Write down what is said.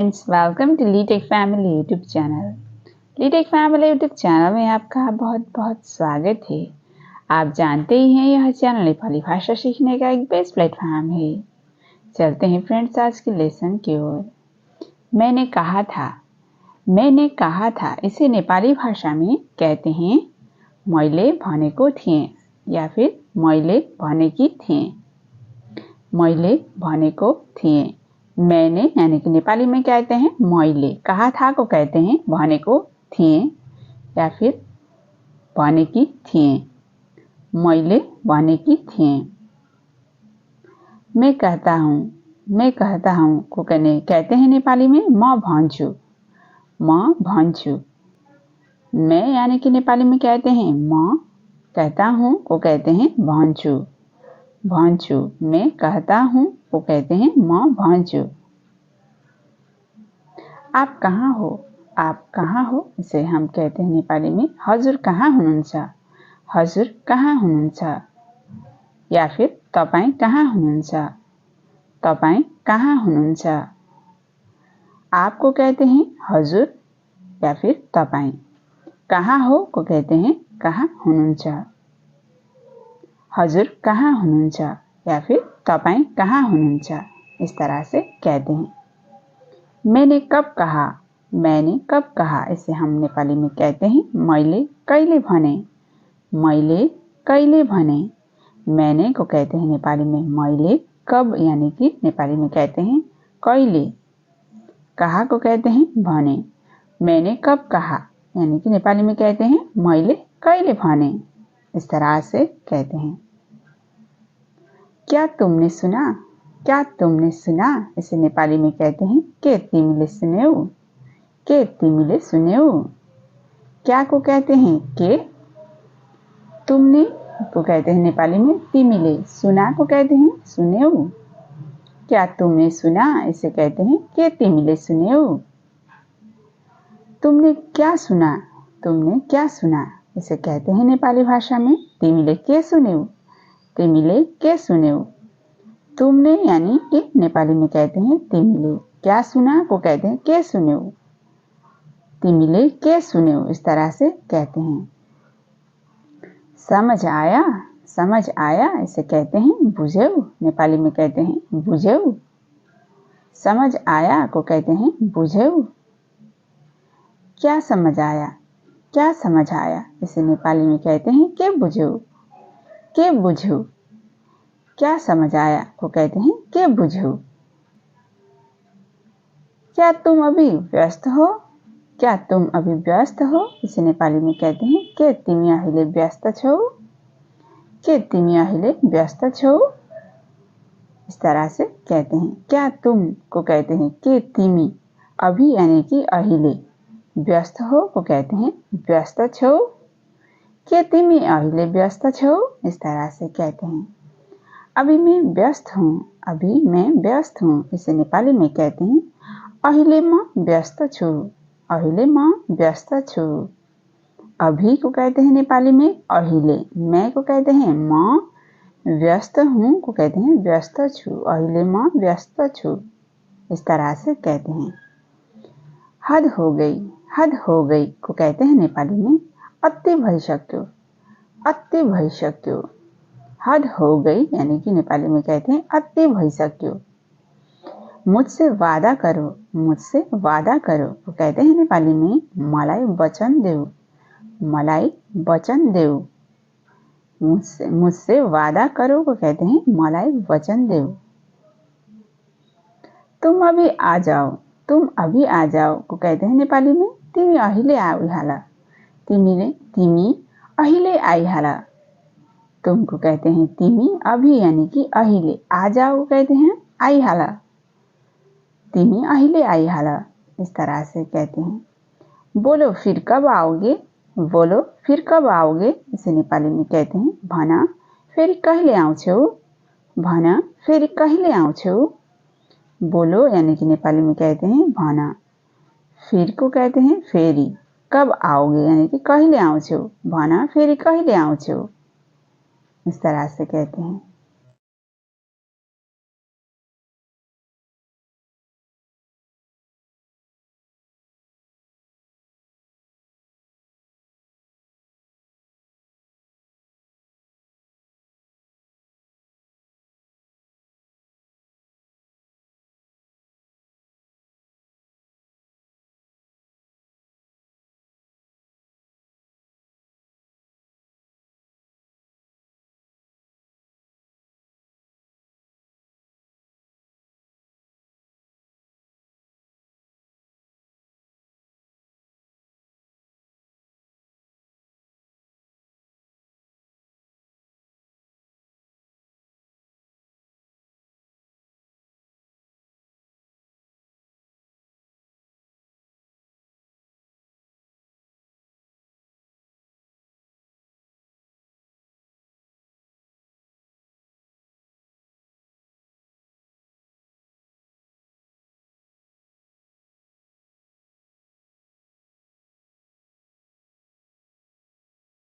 Friends, welcome to Leetech family YouTube channel. Leetech family YouTube channel में आपका बहुत बहुत स्वागत है। आप जानते ही हैं यह चैनल नेपाली भाषा सीखने का एक बेस्ट प्लेटफॉर्म है। चलते हैं फ्रेंड्स आज की लेसन की ओर। मैंने कहा था इसे नेपाली भाषा में कहते हैं मैले भनेको थिएँ या फिर मैले भनेकी थिएँ। मैले भनेको थिएँ, मैंने यानी कि नेपाली में कहते हैं मैले, कहा था को कहते हैं भनेको थिएँ या फिर भनेकी थिएँ। मैले भनेकी थिएँ। मैं कहता हूँ को कहते हैं नेपाली में म भन्छु। मैं यानी कि नेपाली में कहते हैं म, कहता हूँ को कहते हैं भन्छु। मैं कहता हूँ को कहते हैं म भन्छु। आप कहाँ हो इसे हम कहते हैं नेपाली में हजुर कहाँ हुनुहुन्छ या फिर तपाईं कहाँ हुनुहुन्छ। आपको कहते हैं हजुर या फिर तपाईं। कहाँ हो को कहते हैं कहाँ हुनुहुन्छ। हजुर कहाँ हुनुहुन्छ या फिर तपाईं कहाँ हुनुहुन्छ, इस तरह से कहते हैं। मैंने कब कहा इसे हम नेपाली में कहते हैं मैले कहिले भने। मैंने को कहते हैं नेपाली में मैले, कब यानी कि नेपाली में कहते हैं कहिले, कहा को कहते हैं भने। मैंने कब कहा यानी कि नेपाली में कहते हैं मैले कहिले भने, इस तरह से कहते हैं। क्या तुमने सुना इसे नेपाली में कहते हैं के तिमीले सुन्यौ। क्या को कहते हैं के, तुमने को कहते हैं नेपाली में तिमीले, सुना को कहते हैं सुन्यौ। क्या तुमने सुना इसे कहते हैं के तिमीले सुन्यौ। तुमने क्या सुना इसे कहते हैं नेपाली भाषा में तिमीले के सुन्यौ। तुमने यानी कि नेपाली में कहते हैं तिमीले, क्या सुना को कहते हैं के सुन्यौ। तिमीले के सुन्यौ, इस तरह से कहते हैं। समझ आया इसे कहते हैं बुझ्यौ, नेपाली में कहते हैं बुझ्यौ। समझ आया को कहते हैं बुझ्यौ। क्या समझ आया इसे नेपाली में कहते हैं के बुझ्यौ। क्या समझ आया को कहते हैं के बुझ्यौ। क्या तुम अभी व्यस्त हो इसे नेपाली में कहते हैं के तिमी अहिले व्यस्त छौ। इस तरह से कहते हैं। क्या तुम को कहते हैं के तिमी, अभी यानी कि अहिले, व्यस्त हो को कहते हैं व्यस्त छौ। के तिमी अहिले व्यस्त छौ, इस तरह से कहते हैं। अभी मैं व्यस्त हूँ इसे नेपाली में कहते हैं अहिले म व्यस्त छु। अभी को कहते हैं नेपाली में अहिले, मैं को कहते हैं म, व्यस्त हूँ को कहते हैं व्यस्त छु, अहिले म व्यस्त छु, इस तरह से कहते हैं। हद हो गई को कहते हैं नेपाली में अति भइसक्यो। हद हो गई यानी कि नेपाली में कहते हैं अति भइसक्यो। मुझसे वादा करो को कहते हैं नेपाली में मलाई वचन देऊ। मुझसे वादा करो को कहते हैं मलाई वचन देऊ। तुम अभी आ जाओ को कहते हैं नेपाली में तिमी अहिले आइहाल। तिमी अहिले आइहाल। तुम को कहते हैं तिमी, अभी यानी कि अहिले, आ जाओ कहते हैं आइहाल। तिमी अहिले आइहाल, इस तरह से कहते हैं। बोलो फिर कब आओगे इसे नेपाली में कहते हैं भन फेरि कहिले आउँछौ। बोलो यानी कि नेपाली में कहते हैं भन, फिर को कहते हैं फेरि, कब आओगे यानी कि कहिले आउँछौ, भन फेरि कहिले आउँछौ, इस तरह से कहते हैं।